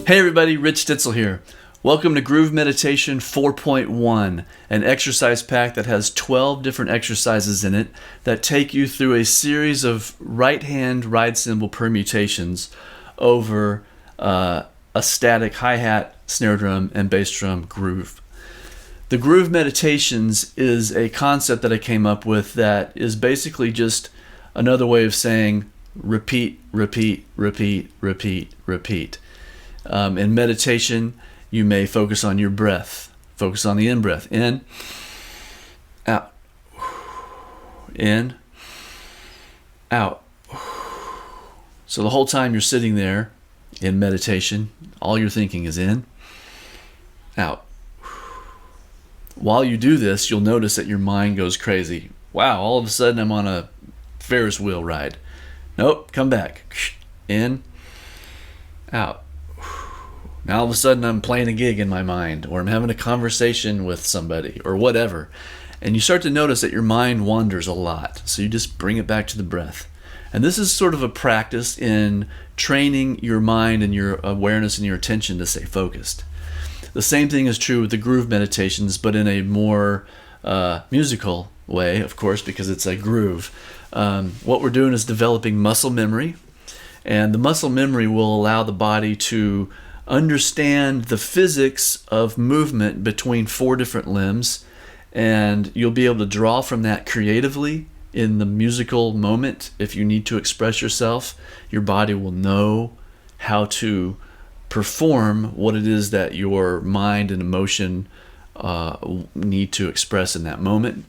Hey everybody, Rich Stitzel here. Welcome to Groove Meditation 4.1, an exercise pack that has 12 different exercises in it that take you through a series of right-hand ride cymbal permutations over a static hi-hat, snare drum, and bass drum groove. The Groove Meditations is a concept that I came up with that is basically just another way of saying repeat, repeat, repeat, repeat, repeat. In meditation, you may focus on your breath. Focus on the in-breath. In, out. In, out. So the whole time you're sitting there in meditation, all you're thinking is in, out. While you do this, you'll notice that your mind goes crazy. Wow, all of a sudden I'm on a Ferris wheel ride. Nope, come back. In, out. Now all of a sudden I'm playing a gig in my mind, or I'm having a conversation with somebody, or whatever. And you start to notice that your mind wanders a lot. So you just bring it back to the breath. And this is sort of a practice in training your mind and your awareness and your attention to stay focused. The same thing is true with the groove meditations, but in a more musical way, of course, because it's a groove. What we're doing is developing muscle memory. And the muscle memory will allow the body to understand the physics of movement between 4 different limbs, and you'll be able to draw from that creatively in the musical moment. If you need to express yourself, your body will know how to perform what it is that your mind and emotion need to express in that moment.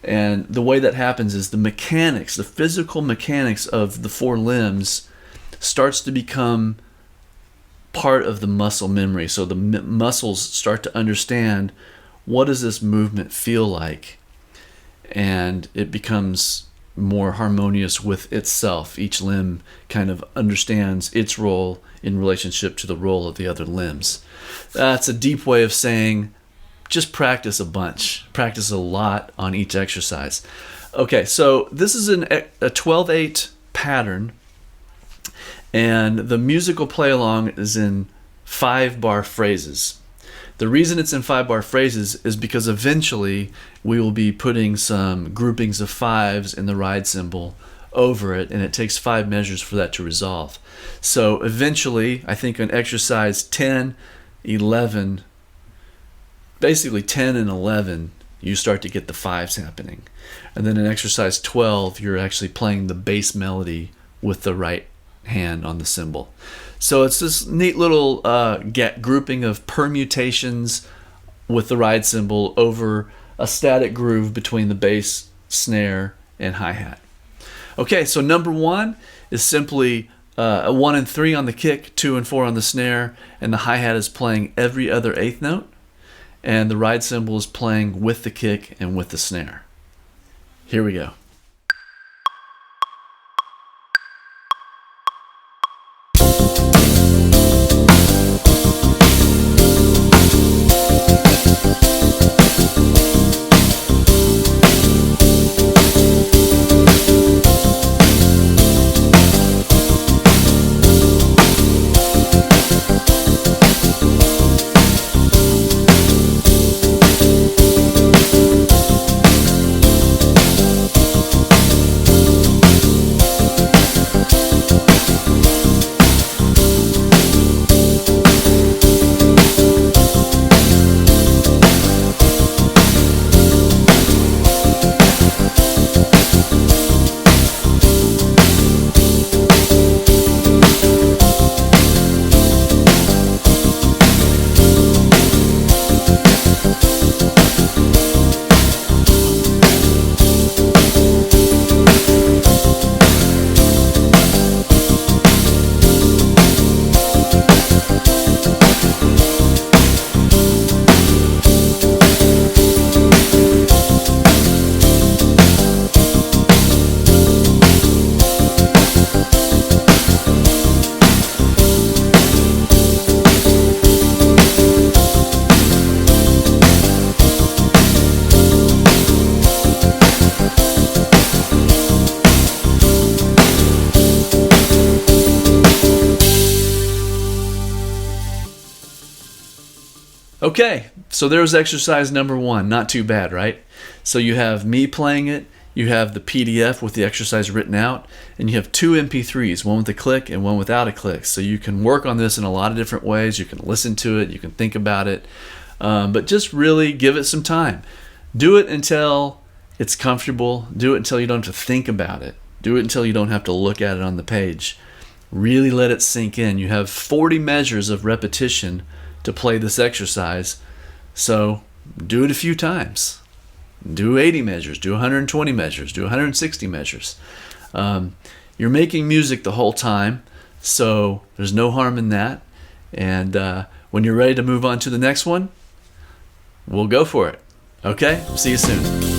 And the way that happens is the mechanics, the physical mechanics of the 4 limbs starts to become part of the muscle memory. So the muscles start to understand, what does this movement feel like? And it becomes more harmonious with itself. Each limb kind of understands its role in relationship to the role of the other limbs. That's a deep way of saying just practice a bunch. Practice a lot on each exercise. Okay, so this is a 12/8 pattern. And the musical play-along is in 5-bar phrases. The reason it's in 5-bar phrases is because eventually we will be putting some groupings of 5s in the ride cymbal over it, and it takes 5 measures for that to resolve. So eventually, I think on exercise 10, 11, basically 10 and 11, you start to get the 5s happening. And then in exercise 12, you're actually playing the bass melody with the right hand on the cymbal. So it's this neat little grouping of permutations with the ride cymbal over a static groove between the bass, snare, and hi-hat. Okay, so number 1 is simply a 1 and 3 on the kick, 2 and 4 on the snare, and the hi-hat is playing every other 8th note, and the ride cymbal is playing with the kick and with the snare. Here we go. Okay, so there's exercise number 1. Not too bad, right? So you have me playing it, you have the PDF with the exercise written out, and you have 2 MP3s, one with a click and one without a click. So you can work on this in a lot of different ways. You can listen to it, you can think about it, but just really give it some time. Do it until it's comfortable. Do it until you don't have to think about it. Do it until you don't have to look at it on the page. Really let it sink in. You have 40 measures of repetition to play this exercise, so do it a few times. Do 80 measures, do 120 measures, do 160 measures. You're making music the whole time, so there's no harm in that. And when you're ready to move on to the next one, we'll go for it. Okay? See you soon.